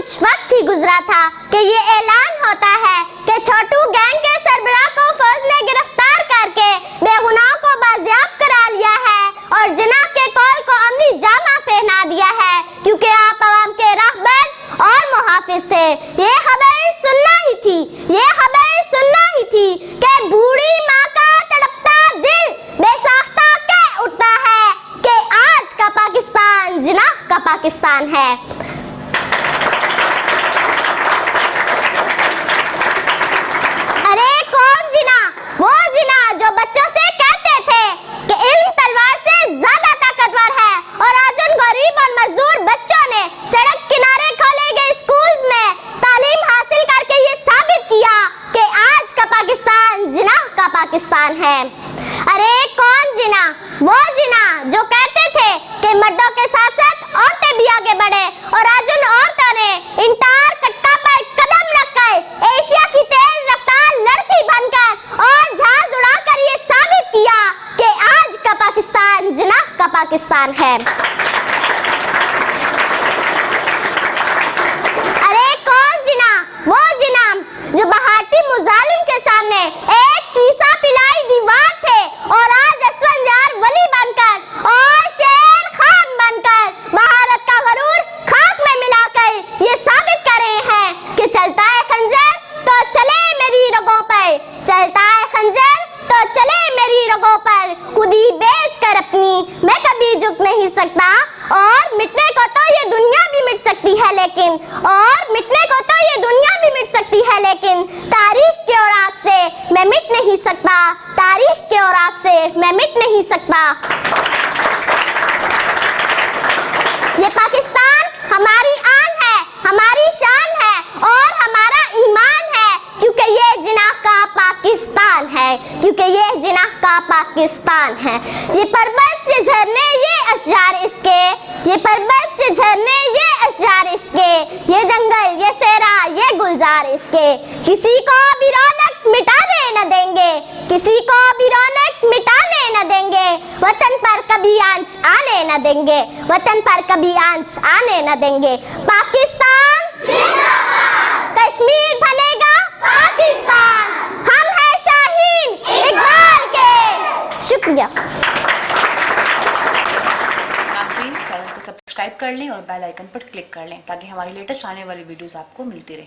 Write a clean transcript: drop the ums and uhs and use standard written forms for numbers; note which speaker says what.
Speaker 1: कुछ वक्त ही गुजरा था कि ये ऐलान होता है कि छोटू गैंग के सरबराह को फौज ने गिरफ्तार करके बेगुनाह को बाजियाब करा लिया है और जिनाह के कॉल को अमली जामा पहना दिया है, क्योंकि आप आवाम के रहबर और मुहाफिज थे। ये खबर सुनना ही थी, ये खबर सुनना ही थी कि बूढ़ी माँ का तड़पता दिल बेसाख्ता के उठता है कि आज का पाकिस्तान जिनाह का पाकिस्तान है। अरे कौन जिनाह? वो जिनाह जो बच्चों से कहते थे कि इल्म तलवार से ज्यादा ताकतवर है, और आज उन गरीब और मजदूर बच्चों ने सड़क किनारे खोले गए स्कूल्स में तालीम हासिल करके ये साबित किया कि आज का पाकिस्तान जिनाह का पाकिस्तान है। अरे कौन जिनाह? वो जिनाह जो कहते थे कि मर्दों के साथ साथ औरतें भी आगे बढ़े, और आज उन औरतों ने इंटार कट्टा पर कदम रखकर एशिया की तेज रफ्तार लड़की बनकर और झाड़ उड़ाकर ये साबित किया कि आज का पाकिस्तान जिनाह का पाकिस्तान है। अरे कौन जिनाह? वो जिनाह जो बहाती मुजालिम के सामने एक शीशा पिलाई दीवार थे, और आज असफंजार वली बनकर और शेर खान बनकर भारत का गरूर खाक में मिलाकर ये साबित कर रहे हैं कि चलता है खंजर तो चले मेरी रगों पर, चलता है खंजर तो चले मेरी रगों पर, खुद ही बेच कर अपनी मैं कभी झुक नहीं सकता, और मिटने को तो ये दुनिया भी मिट सकती है लेकिन, और मिटने को तो ये दुनिया भी मिट सकती है लेकिन तारीख के औराक से मैं मिट नहीं सकता, तारीख के औराक से मैं मिट नहीं सकता। ये पाकिस्तान हमारी आन है, हमारी शान है और हमारा ईमान है, क्योंकि ये जिनाह का पाकिस्तान है, क्योंकि ये जिनाह का पाकिस्तान है। ये पर्वत से झरने ये अशजार इसके, ये पर्वत से झरने ये अशजार इसके, ये जंगल ये सेरा ये गुलजार इसके, किसी को भी रौनक मिटाने न देंगे, किसी को भी रौनक मिटाने न देंगे, वतन पर कभी आंच आने न देंगे, वतन पर कभी आंच आने न देंगे। पाकिस्तान जिंदाबाद, कश्मीर बनेगा पाकिस्तान, हम हैं शाहीन इकबाल के। शुक्रिया।
Speaker 2: चैनल को सब्सक्राइब कर लें और बेल आइकन पर क्लिक कर लें ताकि हमारी लेटेस्ट आने वाली वीडियोस आपको मिलती रहें।